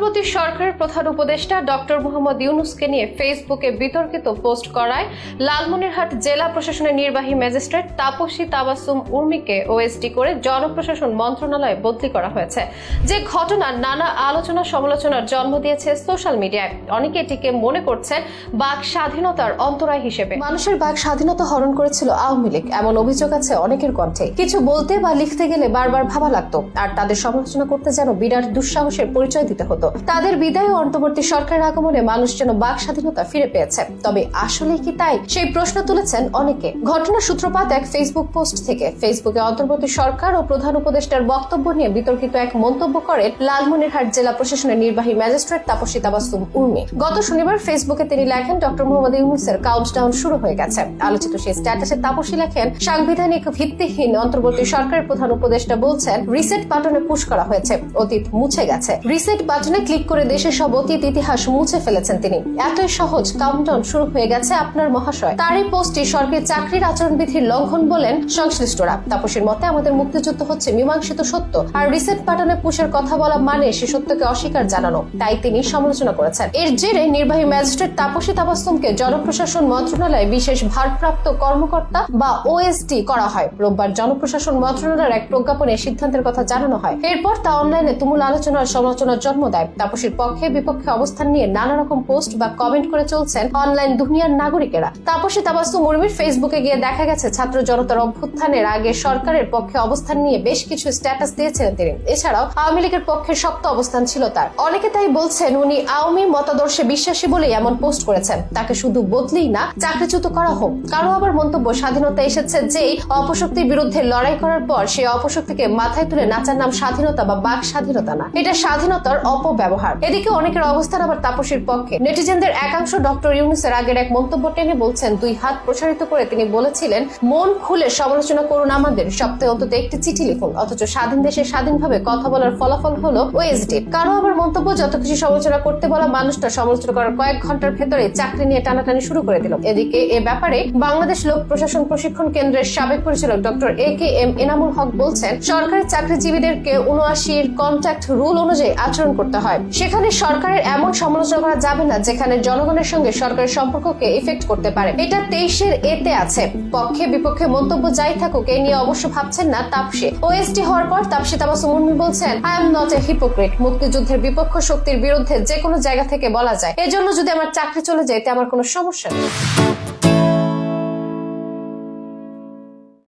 অন্তর্বর্তী সরকারের প্রধান উপদেষ্টা ডক্টর মোহাম্মদ ইউনূসকে নিয়ে ফেসবুকে বিতর্কিত পোস্ট করায় লালমনিরহাট জেলা প্রশাসনের নির্বাহী ম্যাজিস্ট্রেট তাপসী তাবাসসুম উর্মিকে ওএসডি করে জনপ্রশাসন মন্ত্রণালয়ে বদলি করা হয়েছে। যে ঘটনা নানা আলোচনা সমালোচনার জন্ম দিয়েছে সোশ্যাল মিডিয়ায়। অনেকে এটিকে মনে করছেন বাক স্বাধীনতার অন্তরায় হিসেবে। মানুষের বাক স্বাধীনতা হরণ করেছিল আওয়ামী লীগ, এমন অভিযোগ আছে অনেকের কণ্ঠে। কিছু বলতে বা লিখতে গেলে বারবার ভাবা লাগতো, আর তাদের সমালোচনা করতে যেন বিরাট দুঃসাহসের পরিচয় দিতে হতো। তাদের বিদায় ও অন্তর্বর্তী সরকারের আগমনে মানুষ যেন বাক স্বাধীনতা ফিরে পেয়েছে। তবে আসলে কি তাই, সেই প্রশ্ন তুলেছেন অনেকে। ঘটনার সূত্রপাত এক ফেসবুক পোস্ট থেকে। ফেসবুকে অন্তর্বর্তী সরকার ও প্রধান উপদেষ্টার বক্তব্য নিয়ে বিতর্কিত এক মন্তব্য করেন লালমনিরহাট জেলা প্রশাসনের নির্বাহী ম্যাজিস্ট্রেট তাপসী তাবাসসুম উর্মি। গত শনিবার ফেসবুকে তিনি লেখেন, ডক্টর মোহাম্মদ ইউনূসের কাউন্টডাউন শুরু হয়ে গেছে। আলোচিত সেই স্ট্যাটাসে তাপসী লেখেন, সাংবিধানিক ভিত্তিহীন অন্তর্বর্তী সরকারের প্রধান উপদেষ্টা বলছেন রিসেট বাটনে পুশ করা হয়েছে, অতীত মুছে গেছে। রিসেট বাটনে ক্লিক করে দেশের সব অতীত ইতিহাস মুছে ফেলেছেন তিনি। এতই সহজ, কাউন্টডাউন শুরু হয়ে গেছে আপনার মহাশয়। তার এই পোস্টে সরকারি চাকরির আচরণবিধির লঙ্ঘন বলেন সংশ্লিষ্টরা। তাপসীর মতে, আমাদের মুক্তিযুদ্ধ হচ্ছে মীমাংসিত সত্য, আর রিসেট বাটনে পুশের কথা বলা মানে সে সত্যকে অস্বীকার জানানো। তাই তিনি সমালোচনা করেছেন। এর জেরে নির্বাহী ম্যাজিস্ট্রেট তাপসী তাবাসসুমকে জনপ্রশাসন মন্ত্রণালয়ে বিশেষ ভারপ্রাপ্ত কর্মকর্তা বা ওএসডি করা হয়। রোববার জনপ্রশাসন মন্ত্রণালয়ের এক প্রজ্ঞাপনে সিদ্ধান্তের কথা জানানো হয়। এরপর তা অনলাইনে তুমুল আলোচনার সমালোচনার জন্ম দেয়। তাপসীর পক্ষে বিপক্ষে অবস্থান নিয়ে নানা রকম পোস্ট বা কমেন্ট করে চলছেন অনলাইন দুনিয়ার নাগরিকেরা। তাপসী তাবাসসুম উর্মির ফেসবুকে গিয়ে দেখা গেছে ছাত্র জনতার অভ্যুত্থানের আগে সরকারের পক্ষে অবস্থান নিয়ে বেশ কিছু স্ট্যাটাস দিয়েছিলেন তিনি। এছাড়াও আওয়ামী লীগের পক্ষে শক্ত অবস্থান ছিল তার। অনেকে তাই বলছেন উনি আওয়ামী মতাদর্শে বিশ্বাসী বলেই এমন পোস্ট করেছেন। তাকে শুধু বদলেই না, চাকরিচ্যুত করা হোক। কারো আবার মন্তব্য, স্বাধীনতা এসেছে যেই অপশক্তির বিরুদ্ধে লড়াই করার পর সেই অপশক্তিকে মাথায় তুলে নাচার নাম স্বাধীনতা বা বাক স্বাধীনতা না, এটা স্বাধীনতার অপব্যবহার। এদিকে অনেকের অবস্থান আবার তাপসীর পক্ষে। নেটিজেনদের একাংশ ডক্টর ইউনূসের আগের এক মন্তব্য টেনে বলছেন, দুই হাত প্রসারিত করে তিনি বলেছিলেন, মন খুলে সমালোচনা করুন আমাদের, সপ্তাহে অন্তত একটি চিঠি লিখুন। অথচ স্বাধীন দেশে স্বাধীনভাবে কথা বলার ফলাফল হলো ওএসডি। কারো আবার মন্তব্য, যত কিছু সমালোচনা করতে বলা মানুষটা সমালোচনা করার কয়েক ঘন্টার ভেতরে চাকরি নিয়ে টানাটানি শুরু করে দিল। এদিকে এ ব্যাপারে বাংলাদেশ লোক প্রশাসন প্রশিক্ষণ কেন্দ্রের সাবেক পরিচালক ডক্টর AKM এনামুল হক বলছেন, সরকারি চাকরিজীবীদেরকে 79 কন্ট্যাক্ট রুল অনুযায়ী আচরণ করতে হয়। সেখানে সরকারের এমন সমালোচনা করা যাবে না যেখানে জনগণের সঙ্গে সরকারের সম্পর্ককে ইফেক্ট করতে পারে। এটা 23 এতে আছে। পক্ষে বিপক্ষে মন্তব্য যাই থাকুক, এই নিয়ে অবশ্য ভাবছেন না তাপসী। ওএসডি হওয়ার পর তাপসী তাবাসসুম উর্মি বলছেন, I am not a hypocrite. মুক্তিযুদ্ধের বিপক্ষ শক্তির বিরুদ্ধে যে কোনো জায়গা থেকে বলা যায়। এজন্য যদি আমার চাকরি চলে যায়, এতে আমার কোনো সমস্যা নেই।